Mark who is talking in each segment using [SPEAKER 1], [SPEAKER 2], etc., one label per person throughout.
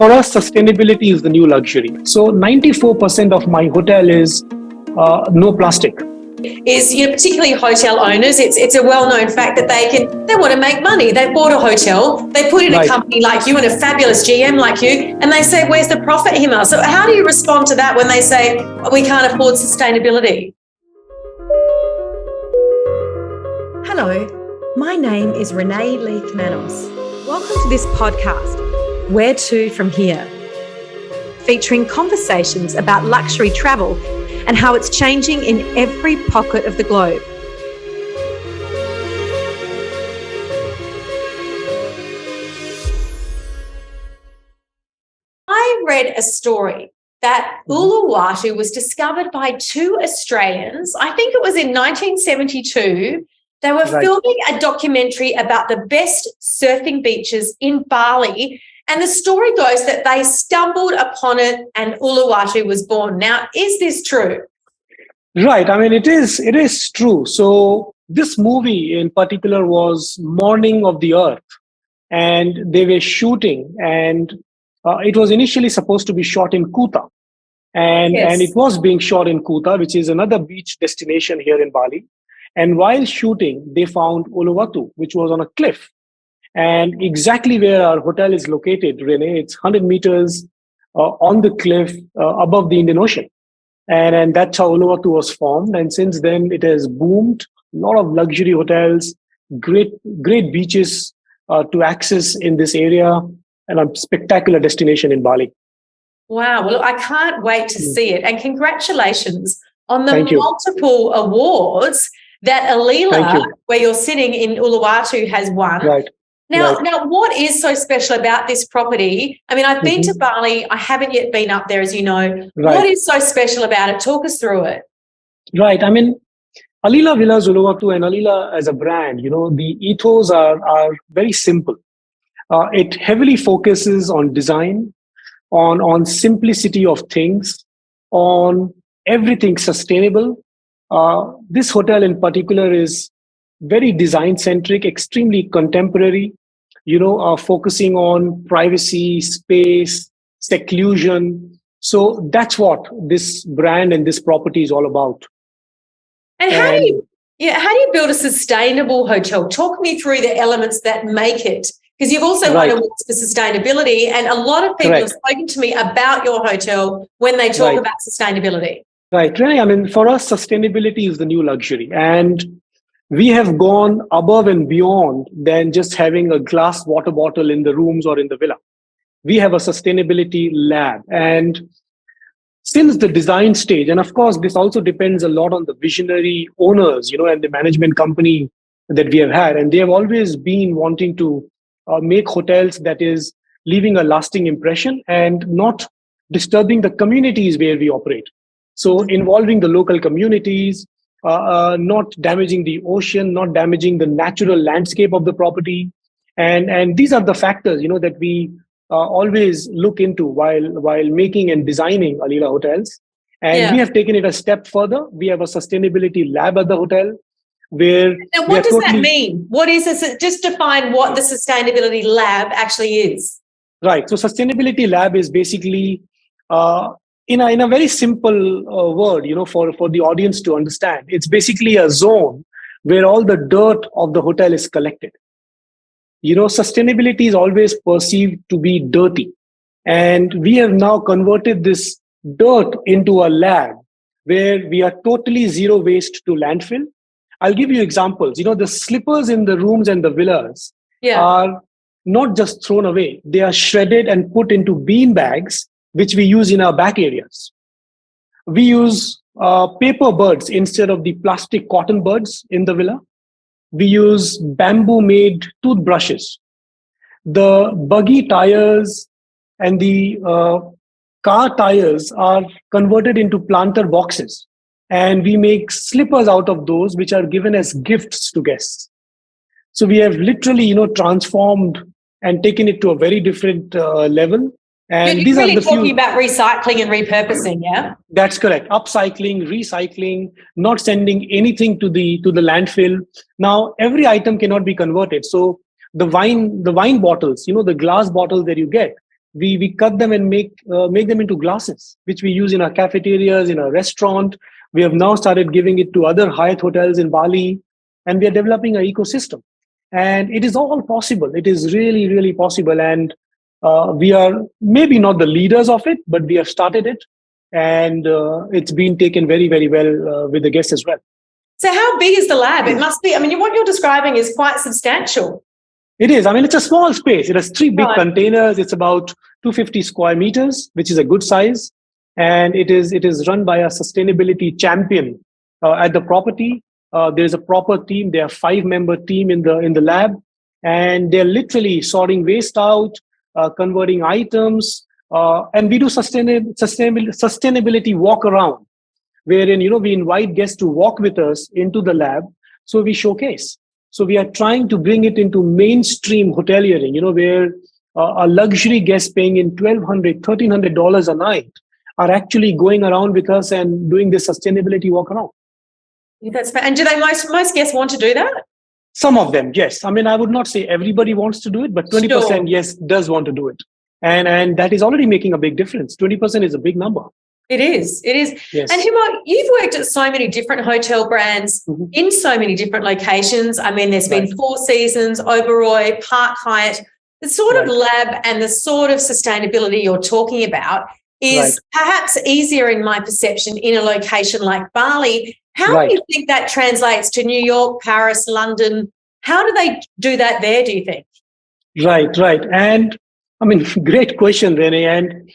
[SPEAKER 1] For us, sustainability is the new luxury. So 94% of my hotel is no plastic.
[SPEAKER 2] Is particularly hotel owners, it's a well-known fact that they want to make money. They bought a hotel, they put in a company like you and a fabulous GM like you, and they say, where's the profit, Hemal? So how do you respond to that when they say we can't afford sustainability?
[SPEAKER 3] Hello, my name is Renee Leith-Manos. Welcome to this podcast, Where to From Here, featuring conversations about luxury travel and how it's changing in every pocket of the globe.
[SPEAKER 2] I read a story that Uluwatu was discovered by two Australians. I think it was in 1972. They were filming a documentary about the best surfing beaches in Bali. And the story goes that they stumbled upon it and Uluwatu was born. Now, is this true?
[SPEAKER 1] Right. I mean, it is true. So this movie in particular was Morning of the Earth, and they were shooting, and it was initially supposed to be shot in Kuta. And it was being shot in Kuta, which is another beach destination here in Bali. And while shooting, they found Uluwatu, which was on a cliff. And exactly where our hotel is located, Renee, it's 100 meters on the cliff above the Indian Ocean. And that's how Uluwatu was formed. And since then, it has boomed. A lot of luxury hotels, great beaches to access in this area, and a spectacular destination in Bali.
[SPEAKER 2] Wow. Well, I can't wait to see it. And congratulations on the multiple awards that Alila, where you're sitting in Uluwatu, has won.
[SPEAKER 1] Right.
[SPEAKER 2] Now, what is so special about this property? I mean, I've been to Bali. I haven't yet been up there, as you know. What is so special about it? Talk us through it.
[SPEAKER 1] Right. I mean, Alila Villas Uluwatu and Alila as a brand, the ethos are very simple. It heavily focuses on design, on simplicity of things, on everything sustainable. This hotel in particular is very design-centric, extremely contemporary, focusing on privacy, space, seclusion. So that's what this brand and this property is all about.
[SPEAKER 2] And how do you build a sustainable hotel? Talk me through the elements that make it, because you've also won awards for sustainability, and a lot of people have spoken to me about your hotel when they talk about sustainability.
[SPEAKER 1] Right, Renee, I mean, for us, sustainability is the new luxury. And we have gone above and beyond than just having a glass water bottle in the rooms or in the villa. We have a sustainability lab. And since the design stage, and of course, this also depends a lot on the visionary owners, and the management company that we have had. And they have always been wanting to make hotels that is leaving a lasting impression and not disturbing the communities where we operate. So involving the local communities, not damaging the ocean, not damaging the natural landscape of the property. And these are the factors, that we always look into while making and designing Alila hotels. And we have taken it a step further. We have a sustainability lab at the hotel where...
[SPEAKER 2] Now, what does that mean? What is this? Just define what the sustainability lab actually is.
[SPEAKER 1] Right. So sustainability lab is basically... In a very simple word, for the audience to understand, it's basically a zone where all the dirt of the hotel is collected. Sustainability is always perceived to be dirty. And we have now converted this dirt into a lab where we are totally zero waste to landfill. I'll give you examples. The slippers in the rooms and the villas are not just thrown away. They are shredded and put into bean bags, which we use in our back areas. We use paper birds instead of the plastic cotton birds in the villa. We use bamboo-made toothbrushes. The buggy tires and the car tires are converted into planter boxes. And we make slippers out of those, which are given as gifts to guests. So we have literally, transformed and taken it to a very different level. And
[SPEAKER 2] you're really talking about recycling and repurposing, yeah?
[SPEAKER 1] That's correct. Upcycling, recycling, not sending anything to the landfill. Now, every item cannot be converted. So the wine bottles, the glass bottles that you get, we cut them and make them into glasses, which we use in our cafeterias, in our restaurant. We have now started giving it to other Hyatt hotels in Bali, and we are developing an ecosystem. And it is all possible. It is really, really possible. And we are maybe not the leaders of it, but we have started it. And it's been taken very, very well with the guests as well.
[SPEAKER 2] So how big is the lab? It must be, I mean, what you're describing is quite substantial.
[SPEAKER 1] It is. I mean, it's a small space. It has 3 big containers. It's about 250 square meters, which is a good size. And it is run by a sustainability champion at the property. There's a proper team. They are 5-member team in the lab, and they're literally sorting waste out, converting items, and we do sustainability walk around, wherein we invite guests to walk with us into the lab. So we showcase. So we are trying to bring it into mainstream hoteliering, where a luxury guest paying in $1,200, $1,300 a night are actually going around with us and doing this sustainability walk around.
[SPEAKER 2] That's fair. And do they most guests want to do that?
[SPEAKER 1] Some of them, yes. I mean, I would not say everybody wants to do it, but 20% yes does want to do it, and that is already making a big difference. 20% is a big number.
[SPEAKER 2] It is. Yes. And Hemal, you've worked at so many different hotel brands in so many different locations. I mean, there's been Four Seasons, Oberoi, Park Hyatt. The sort of lab and the sort of sustainability you're talking about is perhaps easier in my perception in a location like Bali. How do you think that translates to New York, Paris, London? How do they do that there, do you think?
[SPEAKER 1] Right. And I mean, great question, Renee. And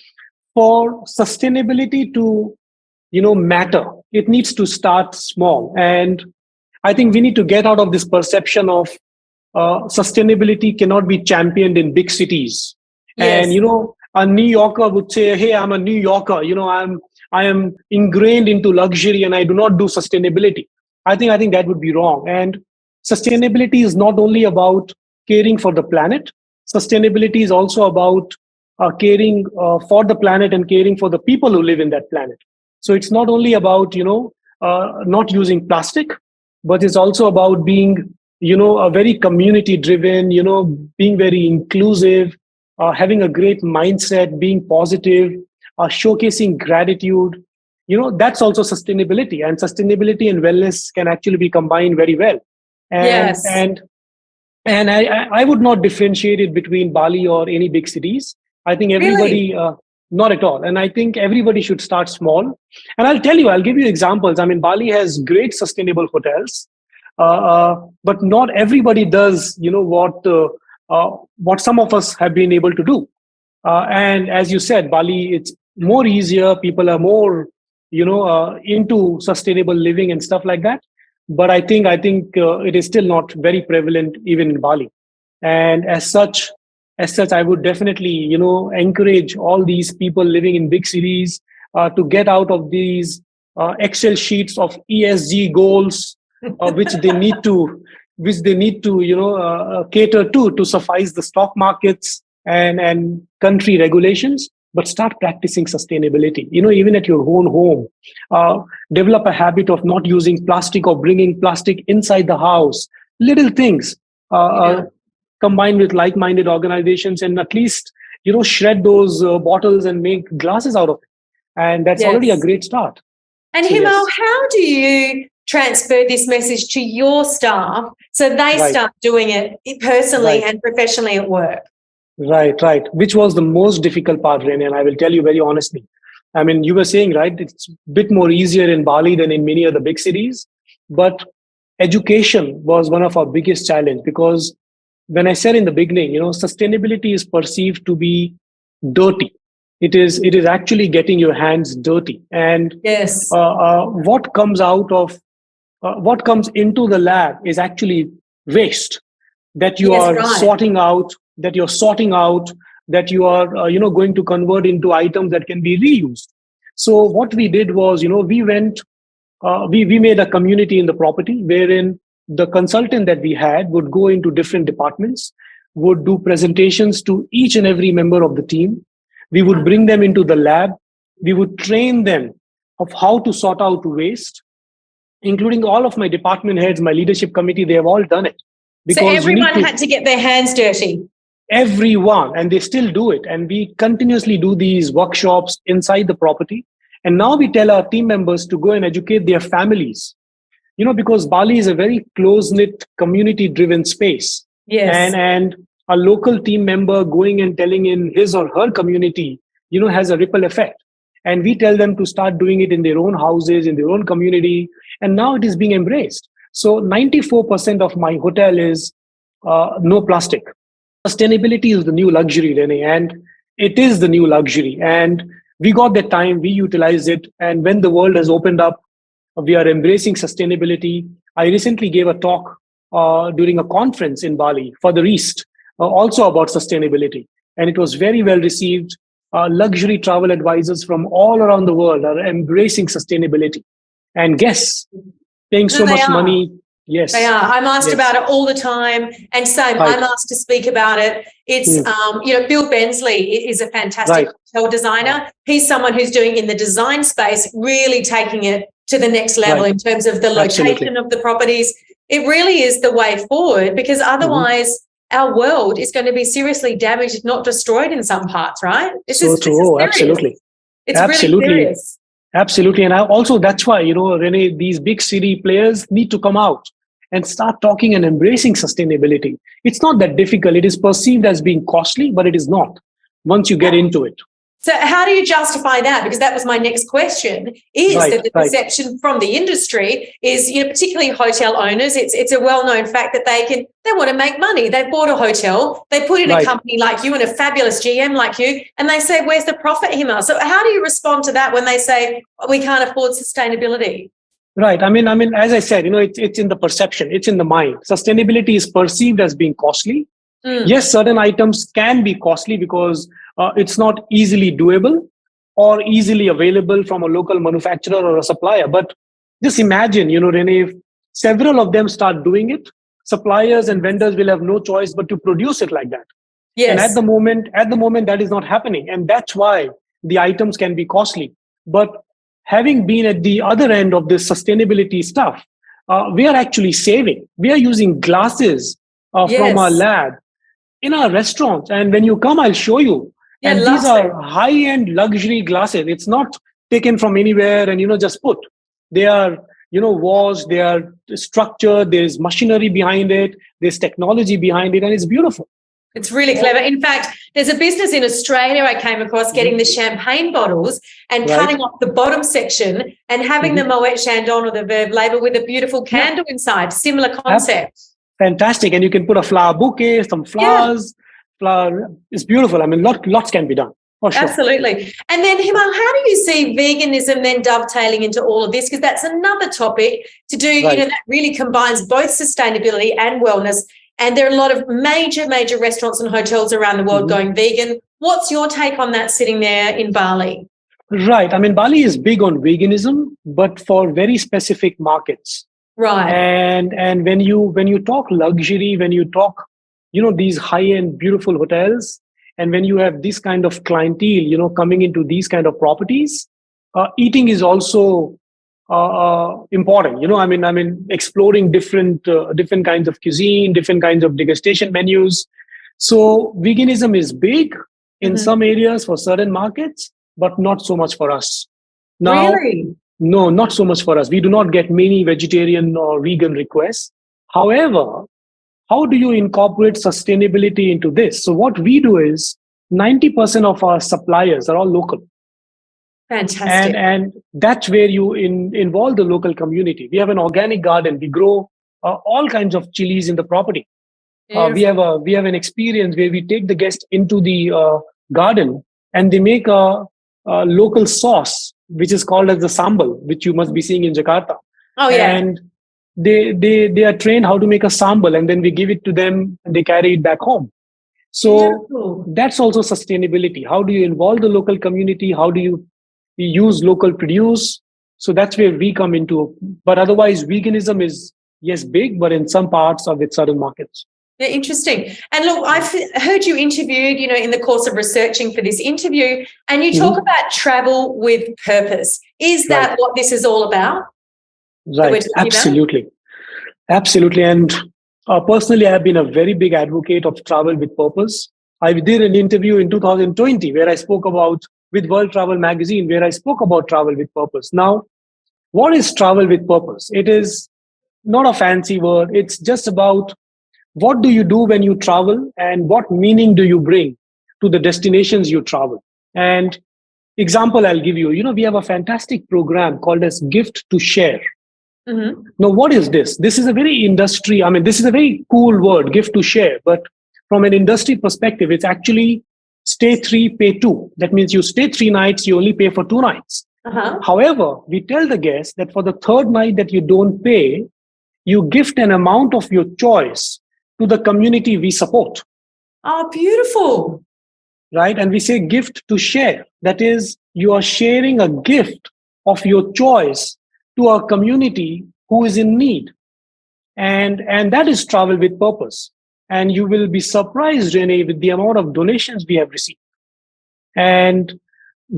[SPEAKER 1] for sustainability to, matter, it needs to start small. And I think we need to get out of this perception of sustainability cannot be championed in big cities. Yes. And, a New Yorker would say, hey, I'm a New Yorker, I am ingrained into luxury and I do not do sustainability. I think that would be wrong. And sustainability is not only about caring for the planet. Sustainability is also about caring for the planet and caring for the people who live in that planet. So it's not only about, not using plastic, but it's also about being, a very community driven, being very inclusive, having a great mindset, being positive, showcasing gratitude. That's also sustainability, and sustainability and wellness can actually be combined very well. And I would not differentiate it between Bali or any big cities. I think everybody, not at all. And I think everybody should start small. And I'll give you examples. I mean, Bali has great sustainable hotels, but not everybody does, what some of us have been able to do. And as you said, Bali, it's more easier. People are more, into sustainable living and stuff like that. But I think it is still not very prevalent even in Bali. And as such, I would definitely, encourage all these people living in big cities to get out of these Excel sheets of ESG goals, which they need to, cater to suffice the stock markets and country regulations. But start practicing sustainability, even at your own home. Develop a habit of not using plastic or bringing plastic inside the house. Little things combined with like-minded organizations, and at least, shred those bottles and make glasses out of it. And that's already a great start.
[SPEAKER 2] And Hemal, how do you transfer this message to your staff so they start doing it personally and professionally at work?
[SPEAKER 1] Right. Which was the most difficult part, Renee, and I will tell you very honestly. I mean, you were saying, it's a bit more easier in Bali than in many other big cities, but education was one of our biggest challenge, because when I said in the beginning, sustainability is perceived to be dirty. It is actually getting your hands dirty. And what comes into the lab is actually waste that you are sorting out, that you're sorting out, that you are, going to convert into items that can be reused. So what we did was, we made a community in the property wherein the consultant that we had would go into different departments, would do presentations to each and every member of the team. We would bring them into the lab. We would train them of how to sort out waste, including all of my department heads, my leadership committee. They have all done it.
[SPEAKER 2] So everyone had to get their hands dirty.
[SPEAKER 1] everyone, and they still do it. And we continuously do these workshops inside the property. And now we tell our team members to go and educate their families, because Bali is a very close-knit, community-driven space.
[SPEAKER 2] Yes.
[SPEAKER 1] And a local team member going and telling in his or her community, has a ripple effect. And we tell them to start doing it in their own houses, in their own community. And now it is being embraced. So 94% of my hotel is no plastic. Sustainability is the new luxury, Rene, and it is the new luxury. And we got the time, we utilized it. And when the world has opened up, we are embracing sustainability. I recently gave a talk during a conference in Bali for the East, also about sustainability. And it was very well received. Luxury travel advisors from all around the world are embracing sustainability. And guests paying so much money. Yes,
[SPEAKER 2] they are. I'm asked about it all the time. And same, I'm asked to speak about it. It's, Bill Bensley is a fantastic hotel designer. He's someone who's doing in the design space, really taking it to the next level in terms of the location of the properties. It really is the way forward, because otherwise our world is going to be seriously damaged, if not destroyed in some parts, right?
[SPEAKER 1] This is absolutely.
[SPEAKER 2] It's really serious.
[SPEAKER 1] Absolutely. And that's why, Rene, these big city players need to come out and start talking and embracing sustainability. It's not that difficult. It is perceived as being costly, but it is not once you get into it.
[SPEAKER 2] So how do you justify that? Because that was my next question, is that the perception from the industry is, particularly hotel owners, it's a well-known fact that they want to make money. They bought a hotel, they put in a company like you and a fabulous GM like you, and they say, where's the profit, Hemal? So how do you respond to that when they say we can't afford sustainability?
[SPEAKER 1] Right. I mean, as I said, it's in the perception, it's in the mind. Sustainability is perceived as being costly. Yes, certain items can be costly because it's not easily doable or easily available from a local manufacturer or a supplier. But just imagine, Rene, if several of them start doing it, suppliers and vendors will have no choice but to produce it like that. Yes. And at the moment, that is not happening. And that's why the items can be costly. But having been at the other end of this sustainability stuff, we are actually saving. We are using glasses from our lab in our restaurants. And when you come, I'll show you. And these are high-end luxury glasses. It's not taken from anywhere and, just put. They are, washed, they are structured, there's machinery behind it, there's technology behind it, and it's beautiful.
[SPEAKER 2] It's really clever. In fact, there's a business in Australia I came across getting the champagne bottles and cutting off the bottom section and having the Moet Chandon or the Verve label with a beautiful candle inside. Similar concept.
[SPEAKER 1] Fantastic. And you can put a flower bouquet, some flowers. Flower. It's beautiful. I mean, lots can be done. For sure.
[SPEAKER 2] Absolutely. And then, Hemal, how do you see veganism then dovetailing into all of this? Because that's another topic to do, that really combines both sustainability and wellness. And there are a lot of major restaurants and hotels around the world going vegan. What's your take on that sitting there in Bali?
[SPEAKER 1] Right. I mean, Bali is big on veganism, but for very specific markets.
[SPEAKER 2] Right.
[SPEAKER 1] And when you talk luxury, when you talk, these high-end beautiful hotels, and when you have this kind of clientele, coming into these kind of properties, eating is also important. I mean, exploring different kinds of cuisine, different kinds of degustation menus. So veganism is big in some areas for certain markets, but not so much for us. Now,
[SPEAKER 2] really?
[SPEAKER 1] No, not so much for us. We do not get many vegetarian or vegan requests. However, how do you incorporate sustainability into this? So what we do is 90% of our suppliers are all local.
[SPEAKER 2] Fantastic.
[SPEAKER 1] And that's where you involve the local community. We have an organic garden. We grow all kinds of chilies in the property. We have an experience where we take the guest into the garden and they make a local sauce, which is called as the sambal, which you must be seeing in Jakarta.
[SPEAKER 2] Oh, yeah.
[SPEAKER 1] And they are trained how to make a sambal, and then we give it to them and they carry it back home. So that's also sustainability. How do you involve the local community? How do you use local produce? So that's where we come into. But otherwise, veganism is, yes, big, but in some parts of its certain markets.
[SPEAKER 2] Yeah, interesting. And look, I've heard you interviewed, in the course of researching for this interview, and you talk about travel with purpose. Is that what this is all about?
[SPEAKER 1] Right. Absolutely. Absolutely. And personally, I have been a very big advocate of travel with purpose. I did an interview in 2020 where I spoke about with World Travel Magazine, where I spoke about travel with purpose. Now, what is travel with purpose? It is not a fancy word. It's just about what do you do when you travel and what meaning do you bring to the destinations you travel. And example I'll give you, we have a fantastic program called as Gift to Share.
[SPEAKER 2] Mm-hmm.
[SPEAKER 1] Now, what is this? This is a very this is a very cool word, gift to share. But from an industry perspective, it's actually stay 3, pay 2. That means you stay 3 nights, you only pay for 2 nights.
[SPEAKER 2] Uh-huh.
[SPEAKER 1] However, we tell the guests that for the 3rd night that you don't pay, you gift an amount of your choice to the community we support.
[SPEAKER 2] Oh, beautiful.
[SPEAKER 1] Right? And we say gift to share. That is, you are sharing a gift of your choice to a community who is in need. And that is travel with purpose. And you will be surprised, Renee, with the amount of donations we have received. And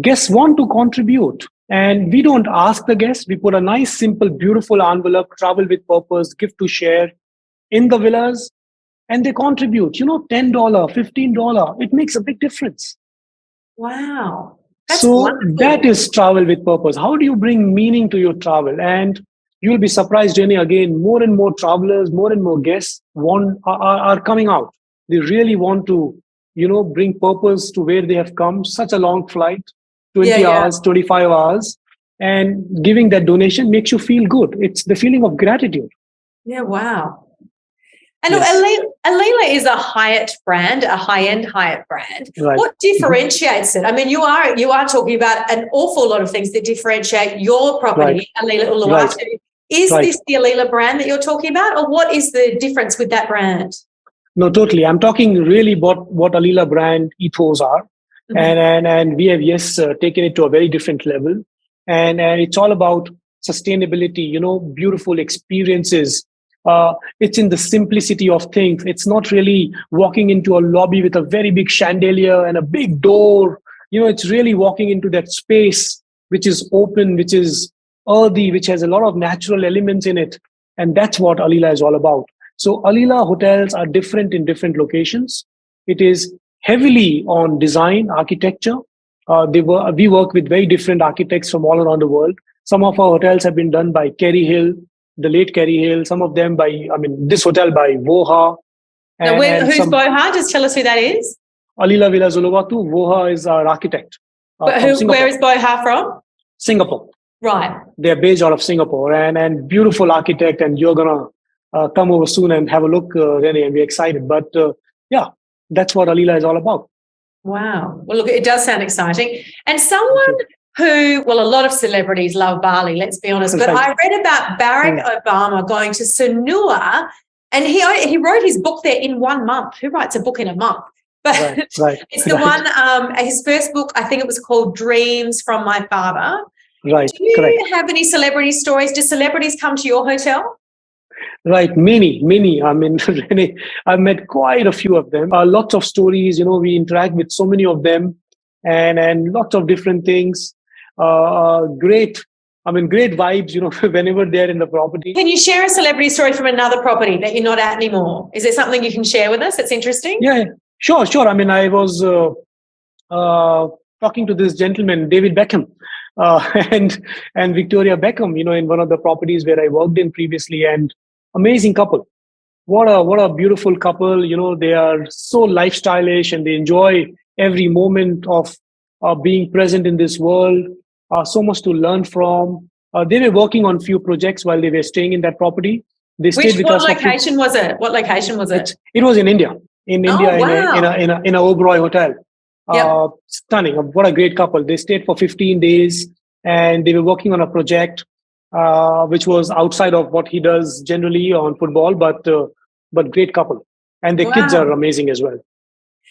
[SPEAKER 1] guests want to contribute. And we don't ask the guests. We put a nice, simple, beautiful envelope, travel with purpose, gift to share in the villas. And they contribute, $10, $15. It makes a big difference.
[SPEAKER 2] Wow. That's
[SPEAKER 1] so
[SPEAKER 2] wonderful.
[SPEAKER 1] That is travel with purpose. How do you bring meaning to your travel? And you'll be surprised, Jenny, again, more and more travelers, more and more guests are coming out. They really want to, bring purpose to where they have come. Such a long flight, 20 hours, 25 hours. And giving that donation makes you feel good. It's the feeling of gratitude.
[SPEAKER 2] Yeah, wow. And
[SPEAKER 1] Yes.
[SPEAKER 2] Alila is a Hyatt brand, a high-end Hyatt brand.
[SPEAKER 1] Right.
[SPEAKER 2] What differentiates it? I mean, you are talking about an awful lot of things that differentiate your property, Alila Uluwatu.
[SPEAKER 1] Right.
[SPEAKER 2] Is this the Alila brand that you're talking about, or what is the difference with that brand?
[SPEAKER 1] No, totally. I'm talking really about what Alila brand ethos are. Mm-hmm. And we have, taken it to a very different level. And it's all about sustainability, beautiful experiences. It's in the simplicity of things. It's not really walking into a lobby with a very big chandelier and a big door. It's really walking into that space which is open, which is earthy, which has a lot of natural elements in it. And that's what Alila is all about. So Alila hotels are different in different locations. It is heavily on design, architecture. We work with very different architects from all around the world. Some of our hotels have been done by Kerry Hill, the late Kerry Hill, some of them this hotel by Voha.
[SPEAKER 2] Who's Voha? Just tell us who that is.
[SPEAKER 1] Alila Villas Uluwatu. Voha is our architect.
[SPEAKER 2] But where is Voha from?
[SPEAKER 1] Singapore.
[SPEAKER 2] Right.
[SPEAKER 1] They're based out of Singapore and beautiful architect. And you're going to come over soon and have a look, Renee, and we're excited. But that's what Alila is all about.
[SPEAKER 2] Wow. Well, look, it does sound exciting. And someone a lot of celebrities love Bali, let's be honest. But I read about Barack Obama going to Sanur, and he wrote his book there in 1 month. Who writes a book in a month? But it's the one, his first book, I think it was called Dreams from My Father.
[SPEAKER 1] Right.
[SPEAKER 2] Do you have any celebrity stories? Do celebrities come to your hotel?
[SPEAKER 1] Right, many. Renee, I've met quite a few of them. Lots of stories, we interact with so many of them and lots of different things. Great vibes, whenever they're in the property.
[SPEAKER 2] Can you share a celebrity story from another property that you're not at anymore? Is there something you can share with us that's interesting?
[SPEAKER 1] Yeah, sure. I was talking to this gentleman, David Beckham, and Victoria Beckham, in one of the properties where I worked in previously, and amazing couple. What a beautiful couple. They are so lifestyleish and they enjoy every moment of being present in this world. So much to learn from. They were working on few projects while they were staying in that property. They stayed with us.
[SPEAKER 2] What location was it? What location was it?
[SPEAKER 1] It was in India. In India,
[SPEAKER 2] wow.
[SPEAKER 1] in a Oberoi hotel.
[SPEAKER 2] Yep.
[SPEAKER 1] Stunning. What a great couple. They stayed for 15 days and they were working on a project which was outside of what he does generally on football, but great couple. And their kids are amazing as well.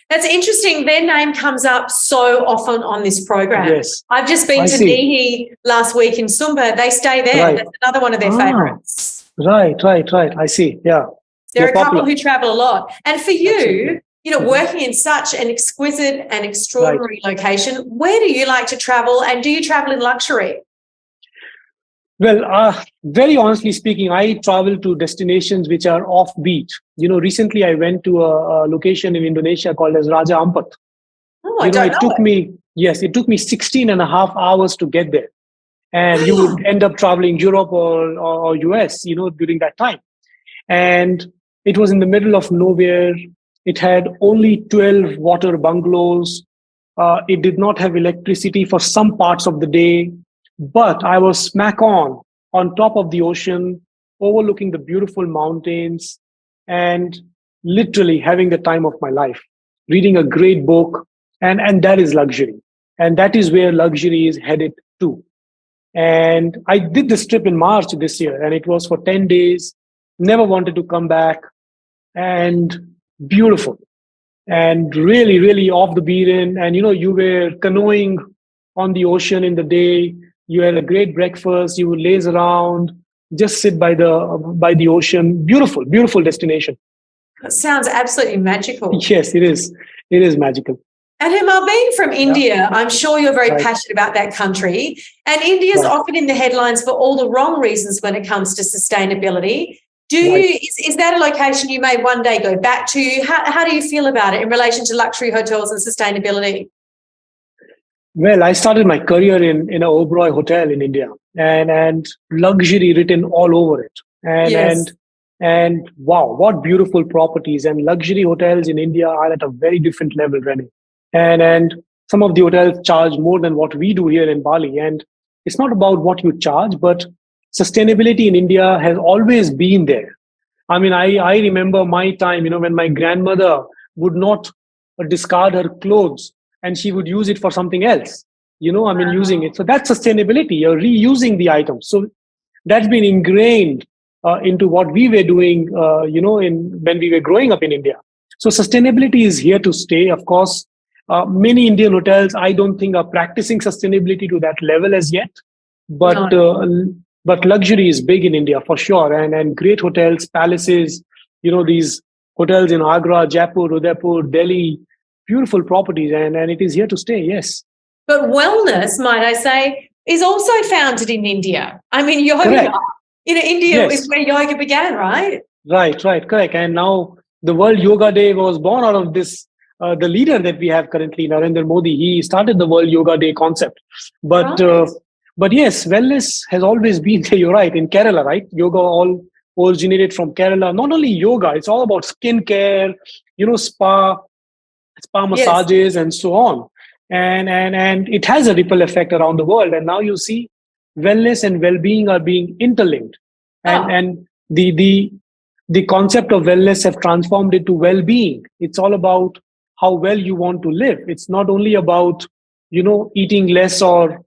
[SPEAKER 2] That's interesting. Their name comes up so often on this program.
[SPEAKER 1] Yes.
[SPEAKER 2] I've just been to Nihi last week in Sumba. They stay there. Right. That's another one of their favourites.
[SPEAKER 1] Right. I see. Yeah.
[SPEAKER 2] They're a couple who travel a lot. And for you, working in such an exquisite and extraordinary location, where do you like to travel, and do you travel in luxury?
[SPEAKER 1] Well, very honestly speaking, I travel to destinations which are offbeat. Recently I went to a location in Indonesia called as Raja Ampat.
[SPEAKER 2] Oh, I don't
[SPEAKER 1] It
[SPEAKER 2] know
[SPEAKER 1] took
[SPEAKER 2] it.
[SPEAKER 1] me, yes, it took me 16 and a half hours to get there. And you would end up traveling Europe or US, during that time. And it was in the middle of nowhere. It had only 12 water bungalows. It did not have electricity for some parts of the day, but I was smack on top of the ocean, overlooking the beautiful mountains, and literally having the time of my life, reading a great book, and that is luxury, and that is where luxury is headed to. And I did this trip in March this year, and it was for 10 days. Never wanted to come back, and beautiful, and really, really off the beaten. And you were canoeing on the ocean in the day. You had a great breakfast. You would laze around, just sit by the ocean. Beautiful, beautiful destination.
[SPEAKER 2] It sounds absolutely magical.
[SPEAKER 1] Yes, it is. It is magical.
[SPEAKER 2] And Hemal, being from India, I'm sure you're very
[SPEAKER 1] Right.
[SPEAKER 2] passionate about that country. And India's
[SPEAKER 1] Right.
[SPEAKER 2] often in the headlines for all the wrong reasons when it comes to sustainability.
[SPEAKER 1] Right.
[SPEAKER 2] Is that a location you may one day go back to? How do you feel about it in relation to luxury hotels and sustainability?
[SPEAKER 1] Well, I started my career in an Oberoi hotel in India, and luxury written all over it. And
[SPEAKER 2] Yes.
[SPEAKER 1] and wow, what beautiful properties! And luxury hotels in India are at a very different level, Rennie. And some of the hotels charge more than what we do here in Bali. And it's not about what you charge, but sustainability in India has always been there. I mean, I remember my time, when my grandmother would not discard her clothes, and she would use it for something else, using it. So that's sustainability. You're reusing the items. So that's been ingrained into what we were doing, when we were growing up in India. So sustainability is here to stay. Of course, many Indian hotels, I don't think, are practicing sustainability to that level as yet. But but luxury is big in India for sure, and great hotels, palaces, these hotels in Agra, Jaipur, Udaipur, Delhi, beautiful properties, and it is here to stay. Yes.
[SPEAKER 2] But wellness, might I say, is also founded in India. I mean, yoga.
[SPEAKER 1] Correct.
[SPEAKER 2] India
[SPEAKER 1] Yes.
[SPEAKER 2] is where yoga began, right?
[SPEAKER 1] Right, correct. And now the World Yoga Day was born out of this. The leader that we have currently, Narendra Modi, he started the World Yoga Day concept. But
[SPEAKER 2] Right.
[SPEAKER 1] but yes, wellness has always been there. You're right. In Kerala, right? Yoga all originated from Kerala. Not only yoga, it's all about skincare, spa
[SPEAKER 2] Yes.
[SPEAKER 1] massages, and so on. And it has a ripple effect around the world. And now you see wellness and well-being are being interlinked. And the concept of wellness have transformed into well-being. It's all about how well you want to live. It's not only about, eating less or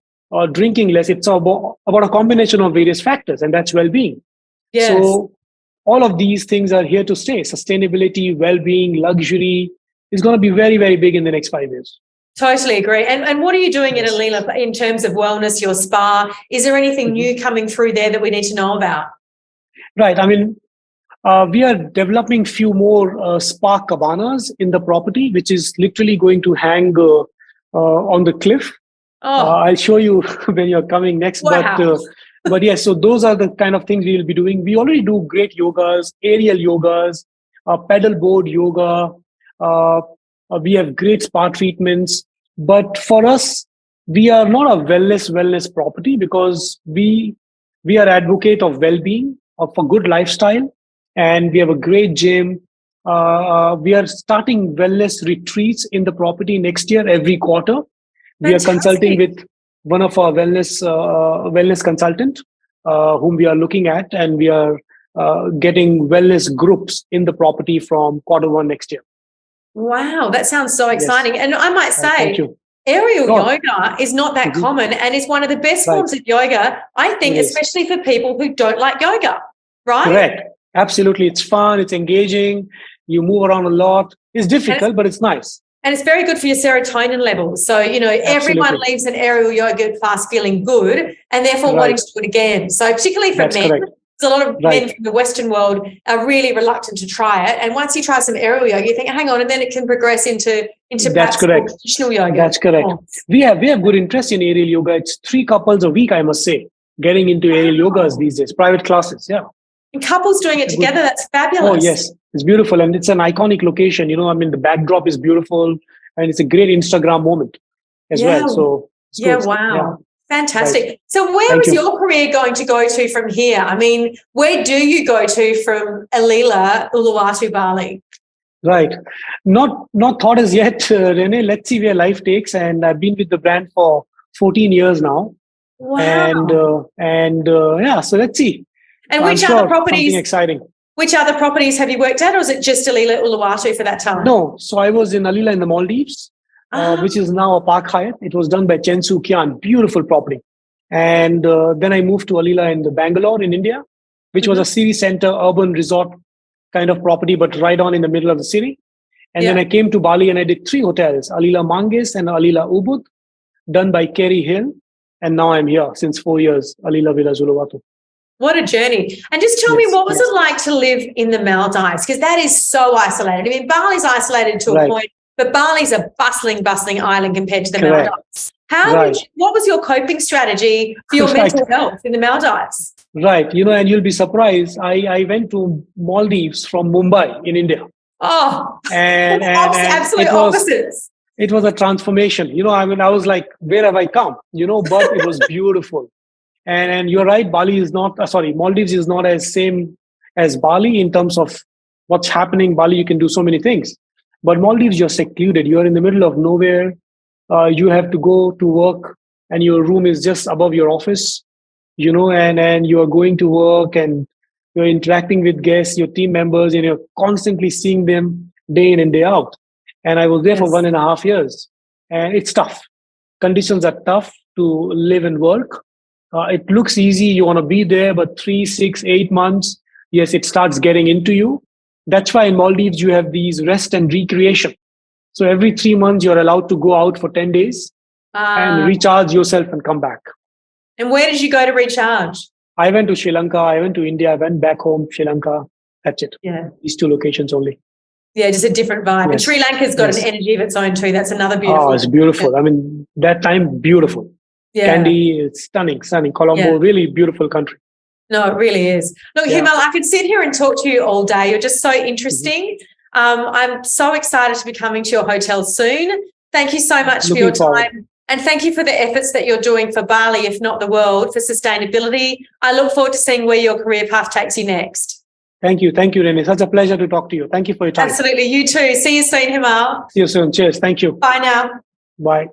[SPEAKER 1] drinking less. It's about a combination of various factors, and that's well-being.
[SPEAKER 2] Yes.
[SPEAKER 1] So all of these things are here to stay. Sustainability, well-being, luxury is going to be very, very big in the next 5 years.
[SPEAKER 2] Totally agree. And what are you doing
[SPEAKER 1] Yes.
[SPEAKER 2] in Alila in terms of wellness, your spa? Is there anything new coming through there that we need to know about?
[SPEAKER 1] Right. I mean, we are developing few more spa cabanas in the property, which is literally going to hang on the cliff. I'll show you when you're coming next.
[SPEAKER 2] Wow.
[SPEAKER 1] But yes, so those are the kind of things we will be doing. We already do great yogas, aerial yogas, pedal board yoga. We have great spa treatments. But for us, we are not a wellness property, because we are advocate of well-being, of a good lifestyle, and we have a great gym. We are starting wellness retreats in the property next year, every quarter. We are consulting with one of our wellness consultant, whom we are looking at, and we are getting wellness groups in the property from Q1 next year.
[SPEAKER 2] Wow, that sounds so exciting.
[SPEAKER 1] Yes.
[SPEAKER 2] And I might say,
[SPEAKER 1] Thank you.
[SPEAKER 2] aerial yoga is not that common, and it's one of the best forms of yoga, I think, especially for people who don't like yoga, right?
[SPEAKER 1] Correct. Absolutely. It's fun. It's engaging. You move around a lot. It's difficult, but it's nice.
[SPEAKER 2] And it's very good for your serotonin levels. So, everyone leaves an aerial yoga class feeling good and therefore wanting to do it again. So particularly for men,
[SPEAKER 1] correct.
[SPEAKER 2] there's a lot of men from the Western world are really reluctant to try it. And once you try some aerial yoga, you think, hang on, and then it can progress into perhaps more traditional yoga.
[SPEAKER 1] That's correct. We have good interest in aerial yoga. It's 3 couples a week, I must say. getting into aerial yogas these days, private classes. Yeah.
[SPEAKER 2] And couples doing it together, that's fabulous.
[SPEAKER 1] Oh, yes. It's beautiful. And it's an iconic location. The backdrop is beautiful and it's a great Instagram moment as well. So,
[SPEAKER 2] wow.
[SPEAKER 1] Yeah.
[SPEAKER 2] Fantastic.
[SPEAKER 1] Right.
[SPEAKER 2] So where is your career going to go to from here? I mean, where do you go to from Alila Uluwatu Bali?
[SPEAKER 1] Right. Not thought as yet, Renee. Let's see where life takes. And I've been with the brand for 14 years now.
[SPEAKER 2] Wow.
[SPEAKER 1] And so let's see.
[SPEAKER 2] And which other properties?
[SPEAKER 1] Something exciting.
[SPEAKER 2] Which other properties have you worked at, or is it just Alila Uluwatu for that time?
[SPEAKER 1] No. So I was in Alila in the Maldives, which is now a Park Hyatt. It was done by Chen Su Kian. Beautiful property. And then I moved to Alila in the Bangalore in India, which was a city center, urban resort kind of property, but right on in the middle of the city. And then I came to Bali and I did 3 hotels, Alila Manggis and Alila Ubud, done by Kerry Hill. And now I'm here since 4 years, Alila Villas Uluwatu.
[SPEAKER 2] What a journey. And just tell me, what was it like to live in the Maldives? Because that is so isolated. I mean, Bali's isolated to a point, but Bali's a bustling island compared to the Maldives. What was your coping strategy for your mental health in the Maldives?
[SPEAKER 1] Right. And you'll be surprised. I went to Maldives from Mumbai in India.
[SPEAKER 2] Oh,
[SPEAKER 1] and
[SPEAKER 2] absolute opposites.
[SPEAKER 1] It was a transformation. I was like, where have I come? But it was beautiful. And you're right, Maldives is not as same as Bali in terms of what's happening. Bali, you can do so many things. But Maldives, you're secluded. You're in the middle of nowhere. You have to go to work and your room is just above your office, and you're going to work and you're interacting with guests, your team members, and you're constantly seeing them day in and day out. And I was there for 1.5 years. And it's tough. Conditions are tough to live and work. It looks easy. You want to be there, but 3, 6, 8 months, yes, it starts getting into you. That's why in Maldives, you have these rest and recreation. So every 3 months, you're allowed to go out for 10 days and recharge yourself and come back.
[SPEAKER 2] And where did you go to recharge?
[SPEAKER 1] I went to Sri Lanka. I went to India. I went back home, Sri Lanka. That's it.
[SPEAKER 2] Yeah.
[SPEAKER 1] These 2 locations only.
[SPEAKER 2] Yeah, just a different vibe. Yes. And Sri Lanka's got an energy of its own too. That's another beautiful.
[SPEAKER 1] Oh, it's beautiful. I mean, that time, beautiful.
[SPEAKER 2] Yeah.
[SPEAKER 1] Kandy, it's stunning. Colombo, really beautiful country.
[SPEAKER 2] No, it really is. Look, Hemal, I could sit here and talk to you all day. You're just so interesting. I'm so excited to be coming to your hotel soon. Thank you so much for your time. And thank you for the efforts that you're doing for Bali, if not the world, for sustainability. I look forward to seeing where your career path takes you next.
[SPEAKER 1] Thank you. Thank you, Renee. Such a pleasure to talk to you. Thank you for your time.
[SPEAKER 2] Absolutely. You too. See you soon, Hemal.
[SPEAKER 1] See you soon. Cheers. Thank you.
[SPEAKER 2] Bye now.
[SPEAKER 1] Bye.